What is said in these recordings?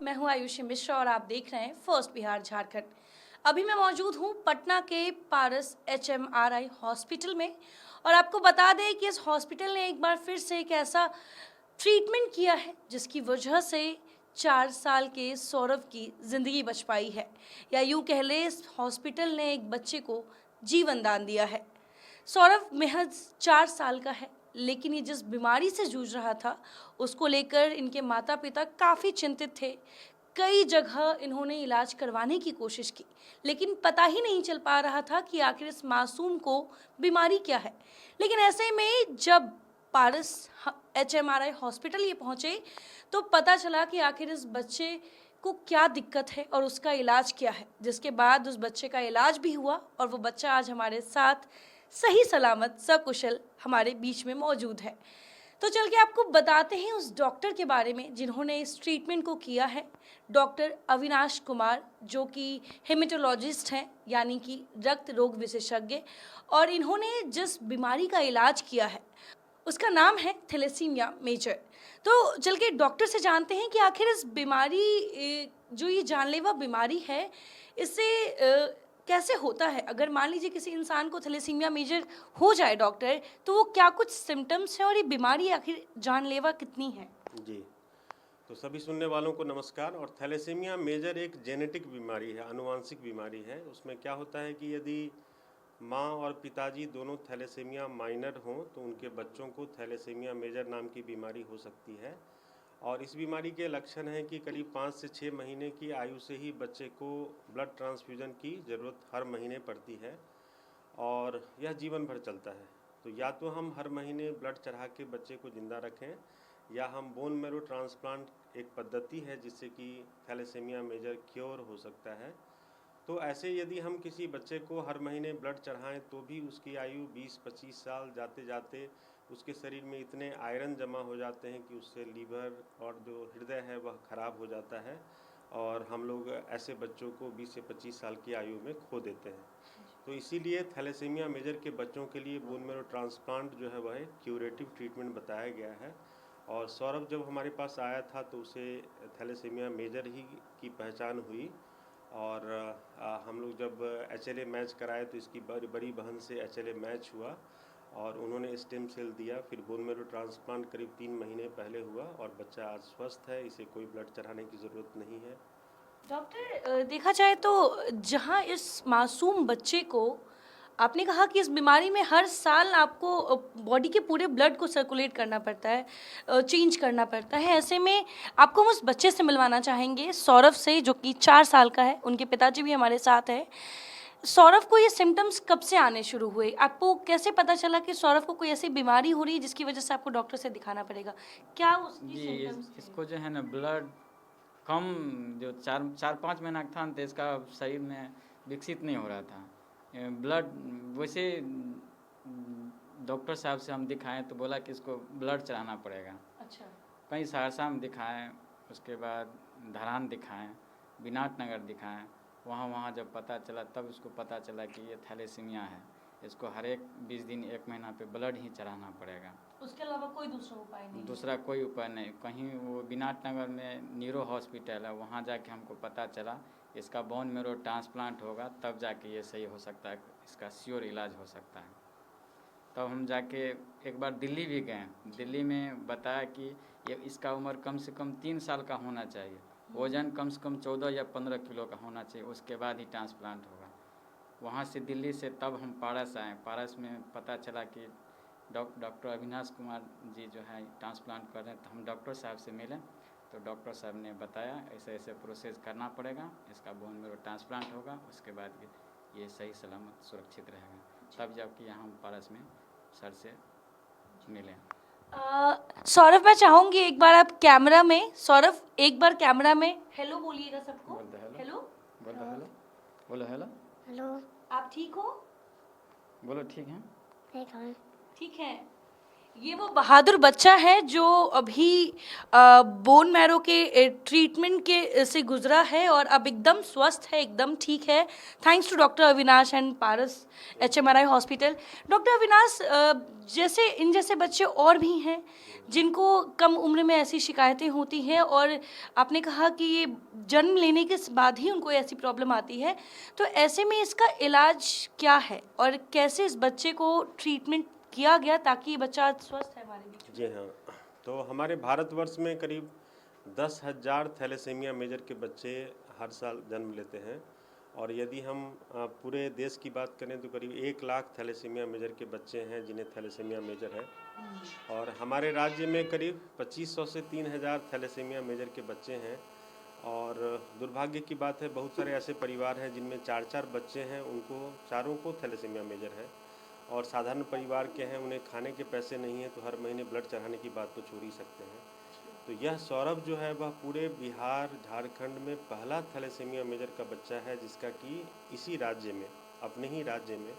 मैं हूं आयुषी मिश्रा और आप देख रहे हैं फर्स्ट बिहार झारखंड। अभी मैं मौजूद हूं पटना के पारस HMRI हॉस्पिटल में और आपको बता दें कि इस हॉस्पिटल ने एक बार फिर से एक ऐसा ट्रीटमेंट किया है जिसकी वजह से 4 साल के सौरभ की ज़िंदगी बच पाई है, या यूँ कह लें इस हॉस्पिटल ने एक बच्चे को जीवन दान दिया है। सौरभ महज 4 साल का है, लेकिन ये जिस बीमारी से जूझ रहा था उसको लेकर इनके माता पिता काफ़ी चिंतित थे। कई जगह इन्होंने इलाज करवाने की कोशिश की, लेकिन पता ही नहीं चल पा रहा था कि आखिर इस मासूम को बीमारी क्या है। लेकिन ऐसे में जब पारस HMRI हॉस्पिटल ये पहुँचे तो पता चला कि आखिर इस बच्चे को क्या दिक्कत है और उसका इलाज क्या है, जिसके बाद उस बच्चे का इलाज भी हुआ और वो बच्चा आज हमारे साथ सही सलामत सकुशल हमारे बीच में मौजूद है। तो चल के आपको बताते हैं उस डॉक्टर के बारे में जिन्होंने इस ट्रीटमेंट को किया है। डॉक्टर अविनाश कुमार, जो कि हेमेटोलॉजिस्ट हैं, यानी कि रक्त रोग विशेषज्ञ, और इन्होंने जिस बीमारी का इलाज किया है उसका नाम है थैलेसीमिया मेजर। तो चल के डॉक्टर से जानते हैं कि आखिर इस बीमारी, जो ये जानलेवा बीमारी है, इससे कैसे होता है। अगर मान लीजिए किसी इंसान को थैलेसीमिया मेजर हो जाए डॉक्टर, तो वो क्या कुछ सिम्टम्स हैं और ये बीमारी आखिर जानलेवा कितनी है? जी, तो सभी सुनने वालों को नमस्कार। और थैलेसीमिया मेजर एक जेनेटिक बीमारी है, आनुवांशिक बीमारी है। उसमें क्या होता है कि यदि माँ और पिताजी दोनों थैलेसीमिया माइनर हों तो उनके बच्चों को थैलेसीमिया मेजर नाम की बीमारी हो सकती है। और इस बीमारी के लक्षण हैं कि करीब 5 से 6 महीने की आयु से ही बच्चे को ब्लड ट्रांसफ्यूजन की ज़रूरत हर महीने पड़ती है और यह जीवन भर चलता है। तो या तो हम हर महीने ब्लड चढ़ा के बच्चे को ज़िंदा रखें, या हम बोन मैरो ट्रांसप्लांट एक पद्धति है जिससे कि थैलेसीमिया मेजर क्योर हो सकता है। तो ऐसे यदि हम किसी बच्चे को हर महीने ब्लड चढ़ाएं तो भी उसकी आयु 20-25 साल जाते जाते उसके शरीर में इतने आयरन जमा हो जाते हैं कि उससे लीवर और जो हृदय है वह खराब हो जाता है और हम लोग ऐसे बच्चों को 20 से 25 साल की आयु में खो देते हैं। तो इसीलिए थैलेसीमिया मेजर के बच्चों के लिए बोन मैरो ट्रांसप्लांट जो है वह क्यूरेटिव ट्रीटमेंट बताया गया है। और सौरभ जब हमारे पास आया था तो उसे थैलेसीमिया मेजर ही की पहचान हुई। और हम लोग जब HLA मैच कराए तो इसकी बड़ी बहन से HLA मैच हुआ और उन्होंने स्टेम सेल दिया। फिर बोन मैरो ट्रांसप्लांट करीब 3 महीने पहले हुआ और बच्चा आज स्वस्थ है, इसे कोई ब्लड चढ़ाने की ज़रूरत नहीं है। डॉक्टर, देखा जाए तो जहाँ इस मासूम बच्चे को आपने कहा कि इस बीमारी में हर साल आपको बॉडी के पूरे ब्लड को सर्कुलेट करना पड़ता है, चेंज करना पड़ता है, ऐसे में आपको हम उस बच्चे से मिलवाना चाहेंगे, सौरभ से, जो कि 4 साल का है। उनके पिताजी भी हमारे साथ हैं। सौरभ को ये सिम्टम्स कब से आने शुरू हुए? आपको कैसे पता चला कि सौरभ को कोई ऐसी बीमारी हो रही है जिसकी वजह से आपको डॉक्टर से दिखाना पड़ेगा? क्या उसकी जी सिम्टम्स थे? इसको जो है ना ब्लड कम, जो 4-5 महीना का था न, तो इसका शरीर में विकसित नहीं हो रहा था ब्लड। वैसे डॉक्टर साहब से हम दिखाएं तो बोला कि इसको ब्लड चढ़ाना पड़ेगा। अच्छा। कहीं सहरसा में दिखाएं, उसके बाद धरान दिखाएं, विनायक नगर दिखाएं। वहाँ जब पता चला तब उसको पता चला कि ये थैलेसीमिया है। इसको हर एक 20 दिन 1 महीना पे ब्लड ही चढ़ाना पड़ेगा, उसके अलावा कोई दूसरा उपाय नहीं? दूसरा कोई उपाय नहीं। कहीं वो विनायक नगर में न्यूरो हॉस्पिटल है, वहाँ जाके हमको पता चला इसका बोन मैरो ट्रांसप्लांट होगा तब जाके ये सही हो सकता है, इसका श्योर इलाज हो सकता है। तब हम जाके एक बार दिल्ली भी गए। दिल्ली में बताया कि ये इसका उम्र कम से कम 3 साल का होना चाहिए, वज़न कम से कम 14 या 15 किलो का होना चाहिए, उसके बाद ही ट्रांसप्लांट होगा। वहाँ से दिल्ली से तब हम पारस आए। पारस में पता चला कि डॉक्टर अविनाश कुमार जी जो है ट्रांसप्लांट कर रहे हैं। तो हम डॉक्टर साहब से मिले तो डॉक्टर साहब ने बताया ऐसे ऐसे प्रोसेस करना पड़ेगा, इसका बोन मैरो ट्रांसप्लांट होगा, उसके बाद ये सही सलामत सुरक्षित रहेगा। तब जबकि यहाँ हम पारस में सर से मिले। सौरभ, मैं चाहूँगी एक बार आप कैमरा में, सौरभ एक बार कैमरा में हेलो बोलिएगा सबको। बोल दो हेलो। हेलो। बोलो हेलो। बोलो हेलो। हेलो। आप ठीक हो? बोलो ठीक है। ठीक है। ठीक है। ये वो बहादुर बच्चा है जो अभी बोन मैरो के ट्रीटमेंट के से गुजरा है और अब एकदम स्वस्थ है, एकदम ठीक है, thanks to doctor Avinash and Paras HMRI hospital. Doctor Avinash, जैसे इन जैसे बच्चे और भी हैं जिनको कम उम्र में ऐसी शिकायतें होती हैं और आपने कहा कि ये जन्म लेने के बाद ही उनको ऐसी प्रॉब्लम आती है, तो ऐसे में इसका इलाज क्या है और कैसे इस बच्चे को ट्रीटमेंट किया गया ताकि ये बच्चा आज स्वस्थ है हमारे बीच में? जी हाँ, तो हमारे भारतवर्ष में करीब 10,000 थैलेसीमिया मेजर के बच्चे हर साल जन्म लेते हैं और यदि हम पूरे देश की बात करें तो करीब 1 लाख थैलेसीमिया मेजर के बच्चे हैं जिन्हें थैलेसीमिया मेजर है। और हमारे राज्य में करीब 2500 से 3000 थैलेसीमिया मेजर के बच्चे हैं। और दुर्भाग्य की बात है, बहुत सारे ऐसे परिवार हैं जिनमें 4-4 बच्चे हैं, उनको चारों को थैलेसीमिया मेजर है। और साधारण परिवार के हैं, उन्हें खाने के पैसे नहीं हैं तो हर महीने ब्लड चढ़ाने की बात तो छोड़ ही सकते हैं। तो यह सौरभ जो है वह पूरे बिहार झारखंड में पहला थैलेसीमिया मेजर का बच्चा है जिसका कि इसी राज्य में, अपने ही राज्य में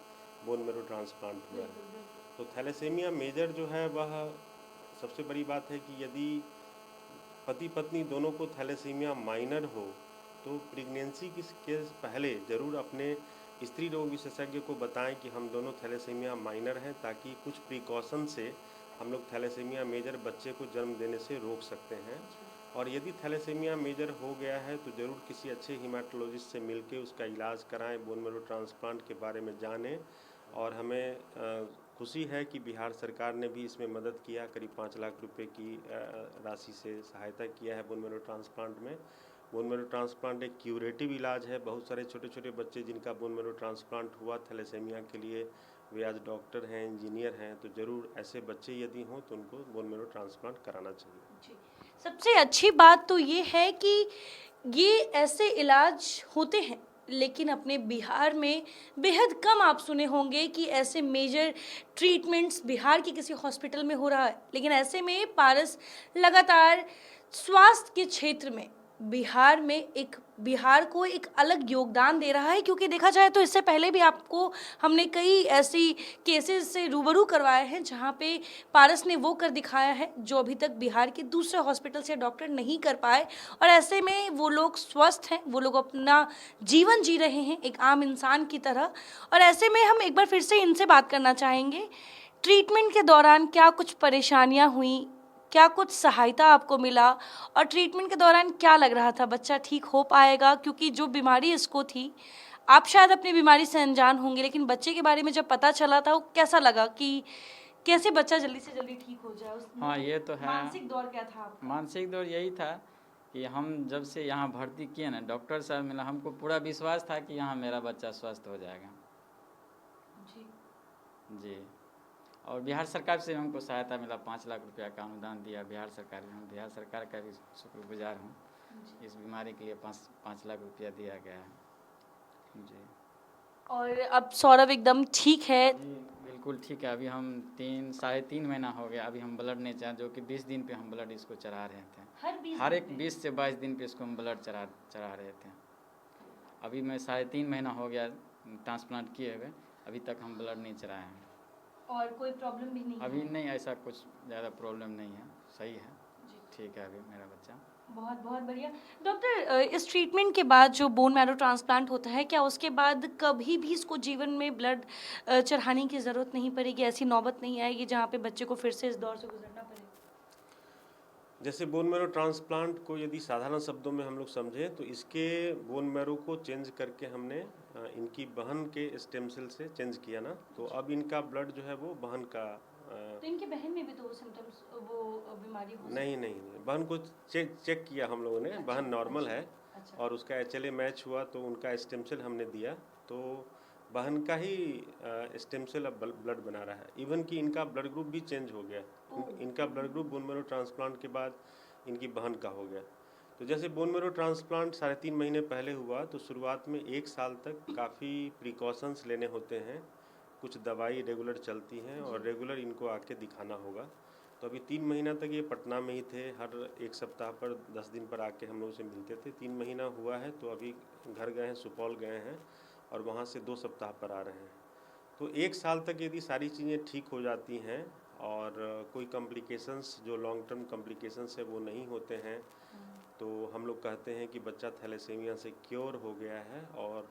बोन मैरो ट्रांसप्लांट हुआ है। तो थैलेसीमिया मेजर जो है वह सबसे बड़ी बात है कि यदि पति पत्नी दोनों को थैलेसीमिया माइनर हो तो प्रेगनेंसी के पहले ज़रूर अपने स्त्री रोग विशेषज्ञ को बताएं कि हम दोनों थैलेसीमिया माइनर हैं, ताकि कुछ प्रिकॉशन से हम लोग थैलेसीमिया मेजर बच्चे को जन्म देने से रोक सकते हैं। और यदि थैलेसीमिया मेजर हो गया है तो ज़रूर किसी अच्छे हीमाटोलॉजिस्ट से मिलके उसका इलाज कराएं, बोन मैरो ट्रांसप्लांट के बारे में जानें। और हमें खुशी है कि बिहार सरकार ने भी इसमें मदद किया, करीब 5 लाख रुपए की राशि से सहायता किया है बोन मैरो ट्रांसप्लांट में। बोन मैरो ट्रांसप्लांट एक क्यूरेटिव इलाज है। बहुत सारे छोटे छोटे बच्चे जिनका बोन मैरो ट्रांसप्लांट हुआ थैलेसीमिया के लिए, वे आज डॉक्टर हैं, इंजीनियर हैं। तो ज़रूर ऐसे बच्चे यदि हों तो उनको बोन मैरो ट्रांसप्लांट कराना चाहिए। सबसे अच्छी बात तो ये है कि ये ऐसे इलाज होते हैं, लेकिन अपने बिहार में बेहद कम आप सुने होंगे कि ऐसे मेजर ट्रीटमेंट्स बिहार के किसी हॉस्पिटल में हो रहा है। लेकिन ऐसे में पारस लगातार स्वास्थ्य के क्षेत्र में बिहार को एक अलग योगदान दे रहा है, क्योंकि देखा जाए तो इससे पहले भी आपको हमने कई ऐसी केसेस से रूबरू करवाए हैं जहां पे पारस ने वो कर दिखाया है जो अभी तक बिहार के दूसरे हॉस्पिटल से डॉक्टर नहीं कर पाए। और ऐसे में वो लोग स्वस्थ हैं, वो लोग अपना जीवन जी रहे हैं एक आम इंसान की तरह। और ऐसे में हम एक बार फिर से इनसे बात करना चाहेंगे, ट्रीटमेंट के दौरान क्या कुछ परेशानियां हुई, क्या कुछ सहायता आपको मिला, और ट्रीटमेंट के दौरान क्या लग रहा था बच्चा ठीक हो पाएगा? क्योंकि जो बीमारी इसको थी, आप शायद अपनी बीमारी से अनजान होंगे, लेकिन बच्चे के बारे में जब पता चला था वो कैसा लगा कि कैसे बच्चा जल्दी से जल्दी ठीक हो जाए? उसमें हाँ, ये तो है। मानसिक दौर क्या था आपका? मानसिक दौर यही था कि हम जब से यहाँ भर्ती किए ना, डॉक्टर साहब मिला, हमको पूरा विश्वास था कि यहाँ मेरा बच्चा स्वस्थ हो जाएगा। जी जी। और बिहार सरकार से हमको सहायता मिला, 5 लाख रुपया का अनुदान दिया बिहार सरकार ने। हम बिहार सरकार का भी शुक्रगुजार हूँ। इस बीमारी के लिए 5 लाख रुपया दिया गया है। जी। और अब सौरभ एकदम ठीक है? जी बिल्कुल ठीक है। अभी हम 3-3.5 महीना हो गया, अभी हम ब्लड नहीं चढ़ा, जो कि 20 दिन पे हम ब्लड इसको चढ़ा रहे थे। हर एक 20 से 22 दिन पे इसको हम ब्लड चढ़ा रहे थे। अभी मैं 3.5 महीना हो गया ट्रांसप्लांट किए हुए, अभी तक हम ब्लड नहीं चढ़ाए हैं। और कोई प्रॉब्लम भी नहीं अभी है? नहीं, ऐसा कुछ ज़्यादा प्रॉब्लम नहीं है, सही है, ठीक है अभी मेरा बच्चा। बहुत बहुत बढ़िया। डॉक्टर, इस ट्रीटमेंट के बाद जो बोन मैरो ट्रांसप्लांट होता है, क्या उसके बाद कभी भी इसको जीवन में ब्लड चढ़ाने की ज़रूरत नहीं पड़ेगी? ऐसी नौबत नहीं आएगी जहाँ पे बच्चे को फिर से इस दौर से गुजरना पड़े? जैसे बोन मैरो ट्रांसप्लांट को यदि साधारण शब्दों में हम लोग समझें तो इसके बोन मैरो को चेंज करके हमने इनकी बहन के स्टेम सेल से चेंज किया ना, तो अब इनका ब्लड जो है वो बहन का। तो इनके बहन में भी तो सिम्टम्स, वो बीमारी हो नहीं, बहन को चेक किया हम लोगों ने। अच्छा, बहन नॉर्मल है अच्छा। और उसका HLA मैच हुआ तो उनका स्टेम सेल हमने दिया, तो बहन का ही स्टेम सेल अब ब्लड बना रहा है। इवन कि इनका ब्लड ग्रुप भी चेंज हो गया। इनका blood group bone marrow transplant के बाद इनकी बहन का हो गया। तो जैसे बोन मैरो ट्रांसप्लांट 3.5 महीने पहले हुआ तो शुरुआत में 1 साल तक काफ़ी प्रिकॉशंस लेने होते हैं, कुछ दवाई रेगुलर चलती हैं और रेगुलर इनको आके दिखाना होगा। तो अभी 3 महीना तक ये पटना में ही थे, हर 1 सप्ताह पर 10 दिन पर आके हम लोग से मिलते थे। 3 महीना हुआ है तो अभी घर गए हैं, सुपौल गए हैं और वहाँ से 2 सप्ताह पर आ रहे हैं। तो 1 साल तक यदि सारी चीज़ें ठीक हो जाती हैं और कोई कॉम्प्लिकेशंस जो लॉन्ग टर्म कॉम्प्लिकेशंस है वो नहीं होते हैं। तो हम लोग कहते हैं कि बच्चा थैलेसीमिया से क्योर हो गया है और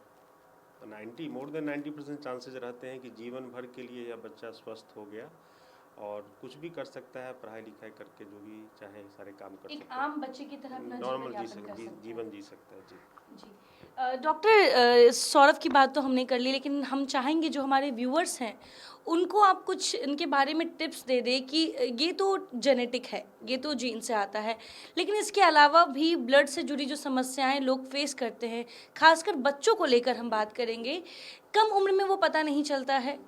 मोर देन 90% चांसेस रहते हैं कि जीवन भर के लिए यह बच्चा स्वस्थ हो गया और कुछ भी कर सकता है, पढ़ाई लिखाई करके जो भी चाहे सारे काम कर एक सकता है, आम बच्चे की तरह अपना नॉर्मल जीवन यापन कर सकता है। जीवन जी सकता है। जी जी डॉक्टर सौरभ की बात तो हमने कर ली, लेकिन हम चाहेंगे जो हमारे व्यूअर्स हैं उनको आप कुछ इनके बारे में टिप्स दे दें कि ये तो जेनेटिक है, ये तो जीन से आता है, लेकिन इसके अलावा भी ब्लड से जुड़ी जो समस्याएं लोग फेस करते हैं, खासकर बच्चों को लेकर हम बात करेंगे। कम उम्र में वो पता नहीं चलता है,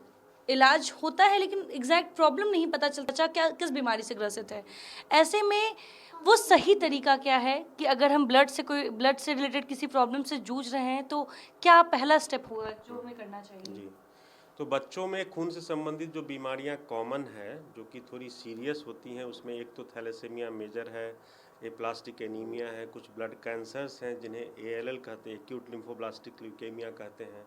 इलाज होता है लेकिन एग्जैक्ट प्रॉब्लम नहीं पता चलता बच्चा क्या किस बीमारी से ग्रसित है। ऐसे में वो सही तरीका क्या है कि अगर हम ब्लड से रिलेटेड किसी प्रॉब्लम से जूझ रहे हैं तो क्या पहला स्टेप होगा जो हमें करना चाहिए? जी, तो बच्चों में खून से संबंधित जो बीमारियां कॉमन है जो कि थोड़ी सीरियस होती हैं, उसमें एक तो थैलेसीमिया मेजर है, एप्लास्टिक एनीमिया है, कुछ ब्लड कैंसर्स हैं जिन्हें ALL कहते हैं, एक्यूट लिम्फोब्लास्टिक ल्यूकेमिया कहते हैं।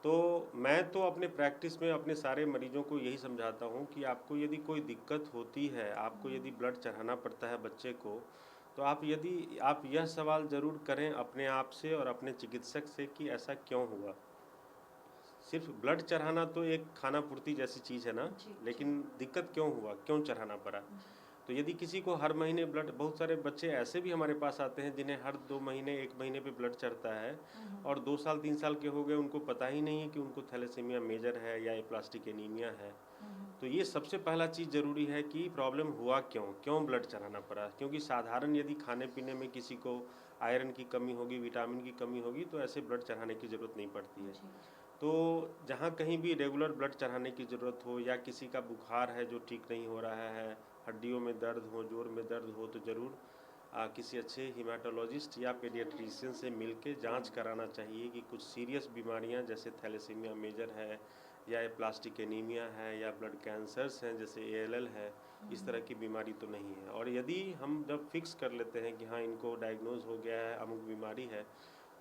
तो मैं तो अपने प्रैक्टिस में अपने सारे मरीजों को यही समझाता हूँ कि आपको यदि कोई दिक्कत होती है, आपको यदि ब्लड चढ़ाना पड़ता है बच्चे को, तो आप यह सवाल ज़रूर करें अपने आप से और अपने चिकित्सक से कि ऐसा क्यों हुआ। सिर्फ ब्लड चढ़ाना तो एक खाना पूर्ति जैसी चीज़ है ना, लेकिन दिक्कत क्यों हुआ, क्यों चढ़ाना पड़ा। तो यदि किसी को हर महीने ब्लड, बहुत सारे बच्चे ऐसे भी हमारे पास आते हैं जिन्हें हर 2 महीने 1 महीने पे ब्लड चढ़ता है और 2 साल 3 साल के हो गए, उनको पता ही नहीं है कि उनको थैलेसीमिया मेजर है या एप्लास्टिक एनीमिया है। तो ये सबसे पहला चीज़ ज़रूरी है कि प्रॉब्लम हुआ क्यों ब्लड चढ़ाना पड़ा। क्योंकि साधारण यदि खाने पीने में किसी को आयरन की कमी होगी, विटामिन की कमी होगी, तो ऐसे ब्लड चढ़ाने की ज़रूरत नहीं पड़ती है। तो जहाँ कहीं भी रेगुलर ब्लड चढ़ाने की ज़रूरत हो या किसी का बुखार है जो ठीक नहीं हो रहा है, हड्डियों में दर्द हो, जोड़ में दर्द हो, तो ज़रूर किसी अच्छे हीमाटोलॉजिस्ट या पेडियाट्रिशियन से मिलके जांच कराना चाहिए कि कुछ सीरियस बीमारियां जैसे थैलेसीमिया मेजर है या प्लास्टिक एनीमिया है या ब्लड कैंसर्स हैं जैसे ALL है, इस तरह की बीमारी तो नहीं है। और यदि हम जब फिक्स कर लेते हैं कि हाँ इनको डायग्नोज हो गया है, अमुक बीमारी है,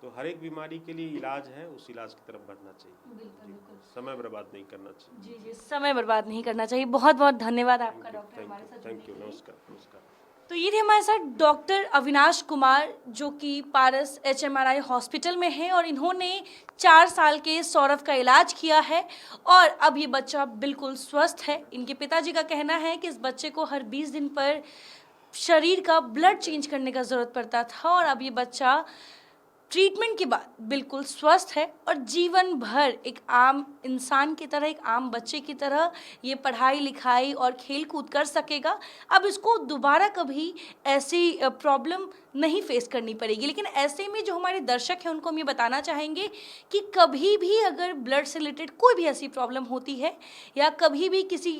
तो हर एक बीमारी के लिए इलाज है, उस इलाज की तरफ बढ़ना चाहिए। बिल्कुल। समय बर्बाद नहीं करना चाहिए। जी, समय बर्बाद नहीं करना चाहिए। बहुत बहुत धन्यवाद आपका डॉक्टर हमारे साथ जुड़ने थैंक के यू। लिए। नमस्कार। तो ये थे हमारे साथ डॉक्टर अविनाश कुमार जो कि पारस HMRI हॉस्पिटल में हैं और इन्होंने 4 साल के सौरभ का इलाज किया है और अब ये बच्चा बिल्कुल स्वस्थ है। इनके पिताजी का कहना है कि इस बच्चे को हर 20 दिन पर शरीर का ब्लड चेंज करने का ज़रूरत पड़ता था और अब ये बच्चा ट्रीटमेंट के बाद बिल्कुल स्वस्थ है और जीवन भर एक आम इंसान की तरह, एक आम बच्चे की तरह ये पढ़ाई लिखाई और खेल कूद कर सकेगा। अब इसको दोबारा कभी ऐसी प्रॉब्लम नहीं फेस करनी पड़ेगी। लेकिन ऐसे में जो हमारे दर्शक हैं उनको हम ये बताना चाहेंगे कि कभी भी अगर ब्लड से रिलेटेड कोई भी ऐसी प्रॉब्लम होती है या कभी भी किसी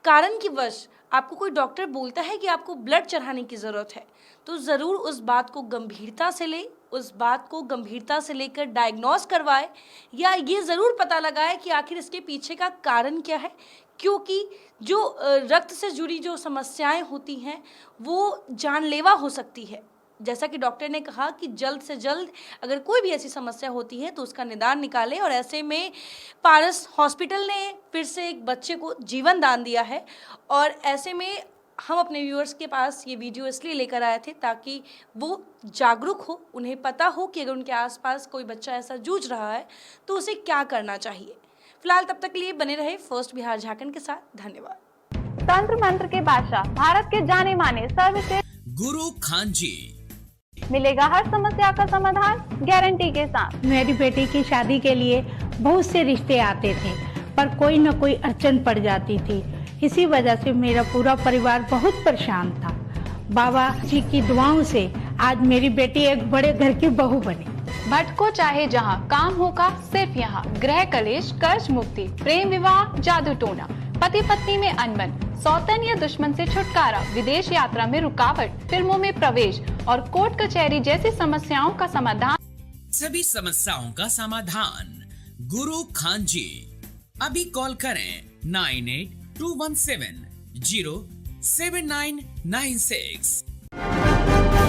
कारण की वश आपको कोई डॉक्टर बोलता है कि आपको ब्लड चढ़ाने की ज़रूरत है, तो ज़रूर उस बात को गंभीरता से लें, उस बात को गंभीरता से लेकर डायग्नोस करवाए या ये ज़रूर पता लगाए कि आखिर इसके पीछे का कारण क्या है। क्योंकि जो रक्त से जुड़ी जो समस्याएं होती हैं वो जानलेवा हो सकती है। जैसा कि डॉक्टर ने कहा कि जल्द से जल्द अगर कोई भी ऐसी समस्या होती है तो उसका निदान निकालें और ऐसे में पारस हॉस्पिटल ने फिर से एक बच्चे को जीवन दान दिया है और ऐसे में हम अपने व्यूअर्स के पास ये वीडियो इसलिए लेकर आए थे ताकि वो जागरूक हो, उन्हें पता हो कि अगर उनके आसपास कोई बच्चा ऐसा जूझ रहा है तो उसे क्या करना चाहिए। फिलहाल तब तक के लिए बने रहे फर्स्ट बिहार झारखंड के साथ। धन्यवाद। तंत्र मंत्र के बादशाह, भारत के जाने माने सर्वश्रेष्ठ गुरु खान जी, मिलेगा हर समस्या का समाधान गारंटी के साथ। मेरी बेटी की शादी के लिए बहुत से रिश्ते आते थे पर कोई न कोई अड़चन पड़ जाती थी। इसी वजह से मेरा पूरा परिवार बहुत परेशान था। बाबा जी की दुआओं से आज मेरी बेटी एक बड़े घर की बहू बनी। भटको चाहे जहां, काम होगा सिर्फ यहाँ। गृह कलेश, कर्ज मुक्ति, प्रेम विवाह, जादू टोना, पति पत्नी में अनबन, सौतन या दुश्मन से छुटकारा, विदेश यात्रा में रुकावट, फिल्मों में प्रवेश और कोर्ट कचहरी जैसी समस्याओं का समाधान। सभी समस्याओं का समाधान गुरु खान जी। अभी कॉल करें 9821707996।